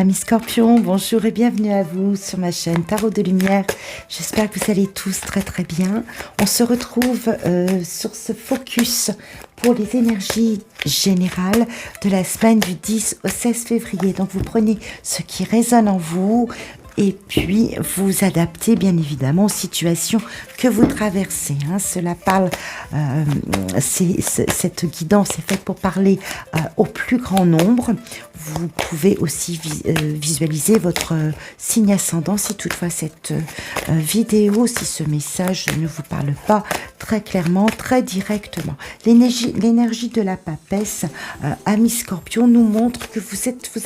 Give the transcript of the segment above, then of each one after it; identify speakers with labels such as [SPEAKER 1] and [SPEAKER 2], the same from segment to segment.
[SPEAKER 1] Amis Scorpions, bonjour et bienvenue à vous sur ma chaîne Tarot de Lumière. J'espère que vous allez tous très très bien. On se retrouve sur ce focus pour les énergies générales de la semaine du 10 au 16 février. Donc vous prenez ce qui résonne en vous et puis vous adaptez bien évidemment aux situations que vous traversez. Cela parle, cette guidance est faite pour parler au plus grand nombre. Vous pouvez aussi visualiser votre signe ascendant si toutefois cette vidéo, si ce message ne vous parle pas très clairement, très directement. L'énergie de la papesse, amis Scorpion, nous montre que vous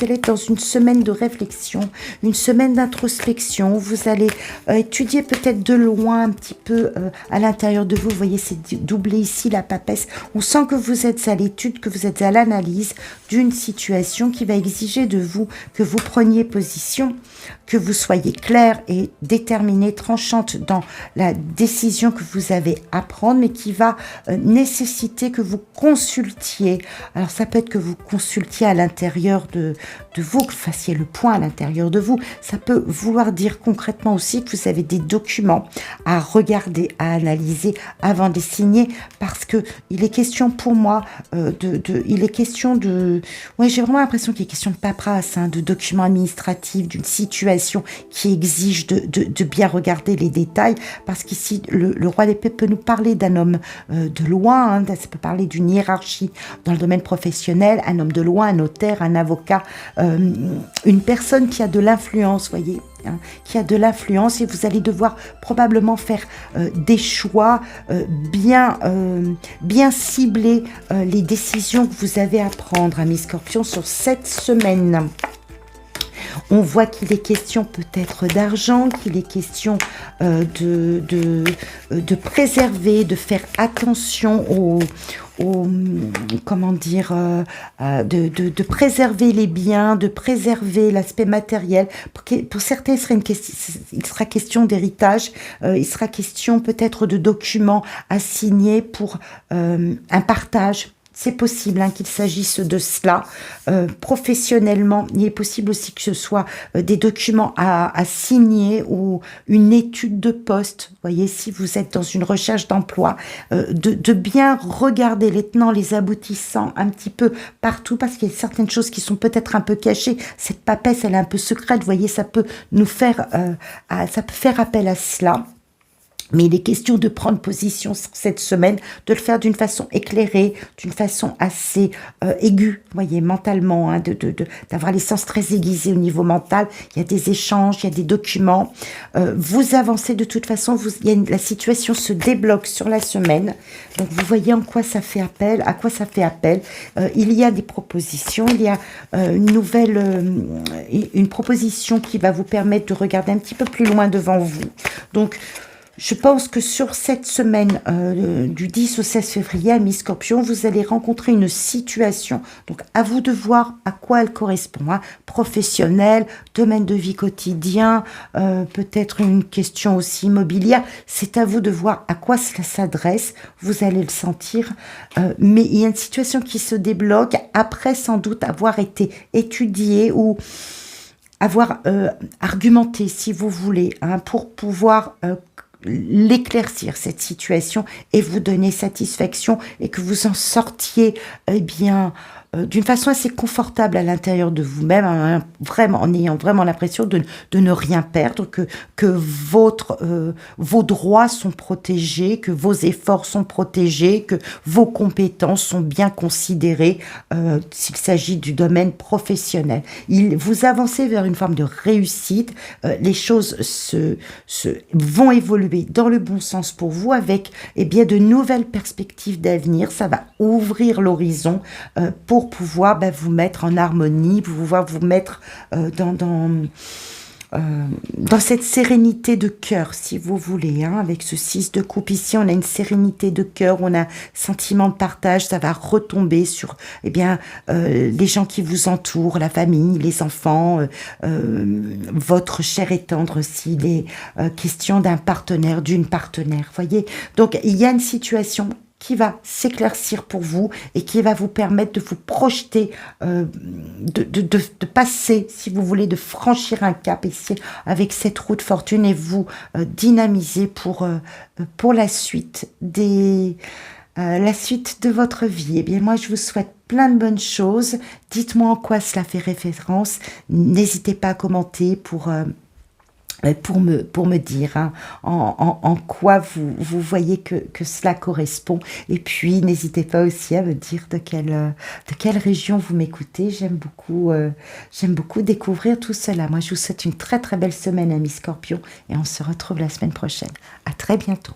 [SPEAKER 1] allez être dans une semaine de réflexion, une semaine d'introspection. Vous allez étudier peut-être de loin un petit peu à l'intérieur de vous. Vous voyez, c'est doublé ici la papesse. On sent que vous êtes à l'étude, que vous êtes à l'analyse d'une situation qui va exiger de vous que vous preniez position, que vous soyez clair et déterminé, tranchante dans la décision que vous avez à prendre, mais qui va nécessiter que vous consultiez. Alors ça peut être que vous consultiez à l'intérieur de vous, que vous fassiez le point à l'intérieur de vous. Ça peut vouloir dire concrètement aussi que vous avez des documents à regarder, à analyser avant de les signer, parce que il est question pour moi j'ai vraiment l'impression qu'il est question de paperasse, de documents administratifs, d'une situation qui exige de bien regarder les détails, parce qu'ici le roi d'épée peut nous parler d'un homme de loin, ça peut parler d'une hiérarchie dans le domaine professionnel, un homme de loin, un notaire, un avocat, une personne qui a de l'influence, voyez, qui a de l'influence, et vous allez devoir probablement faire des choix bien cibler les décisions que vous avez à prendre, amis Scorpions, sur cette semaine. On voit qu'il est question peut-être d'argent, qu'il est question de préserver, de faire attention de préserver les biens, de préserver l'aspect matériel. Pour certains, il sera question d'héritage, il sera question peut-être de documents à signer pour un partage. C'est possible qu'il s'agisse de cela. Professionnellement, il est possible aussi que ce soit des documents à signer ou une étude de poste. Vous voyez, si vous êtes dans une recherche d'emploi, de bien regarder les tenants, les aboutissants un petit peu partout, parce qu'il y a certaines choses qui sont peut-être un peu cachées. Cette papesse, elle est un peu secrète. Vous voyez, ça peut faire appel à cela. Mais il est question de prendre position cette semaine, de le faire d'une façon éclairée, d'une façon assez aiguë, vous voyez, mentalement, d'avoir les sens très aiguisés au niveau mental. Il y a des échanges, il y a des documents. Vous avancez de toute façon, la situation se débloque sur la semaine. Donc vous voyez à quoi ça fait appel. Il y a des propositions, il y a une proposition qui va vous permettre de regarder un petit peu plus loin devant vous. Donc, je pense que sur cette semaine du 10 au 16 février, amis Scorpions, vous allez rencontrer une situation. Donc, à vous de voir à quoi elle correspond. Professionnel, domaine de vie quotidien, peut-être une question aussi immobilière. C'est à vous de voir à quoi cela s'adresse. Vous allez le sentir. Mais il y a une situation qui se débloque après sans doute avoir été étudiée ou avoir argumenté, si vous voulez, pour pouvoir l'éclaircir, cette situation, et vous donner satisfaction, et que vous en sortiez d'une façon assez confortable à l'intérieur de vous-même, vraiment, en ayant vraiment l'impression de ne rien perdre, que vos droits sont protégés, que vos efforts sont protégés, que vos compétences sont bien considérées s'il s'agit du domaine professionnel. Vous avancez vers une forme de réussite, les choses vont évoluer dans le bon sens pour vous, avec de nouvelles perspectives d'avenir. Ça va ouvrir l'horizon pour pouvoir vous mettre en harmonie, pouvoir vous mettre dans cette sérénité de cœur, si vous voulez, avec ce 6 de coupe ici, on a une sérénité de cœur, on a un sentiment de partage, ça va retomber sur les gens qui vous entourent, la famille, les enfants, votre chair et tendre, s'il est question d'un partenaire, d'une partenaire, voyez. Donc il y a une situation qui va s'éclaircir pour vous et qui va vous permettre de vous projeter, de passer, si vous voulez, de franchir un cap ici avec cette roue de fortune et vous dynamiser pour la suite la suite de votre vie. Eh bien, moi, je vous souhaite plein de bonnes choses. Dites-moi en quoi cela fait référence. N'hésitez pas à commenter pour me dire hein, en quoi vous voyez que cela correspond. Et puis, n'hésitez pas aussi à me dire de quelle région vous m'écoutez. J'aime beaucoup découvrir tout cela. Moi, je vous souhaite une très très belle semaine, amis Scorpions, et on se retrouve la semaine prochaine. À très bientôt.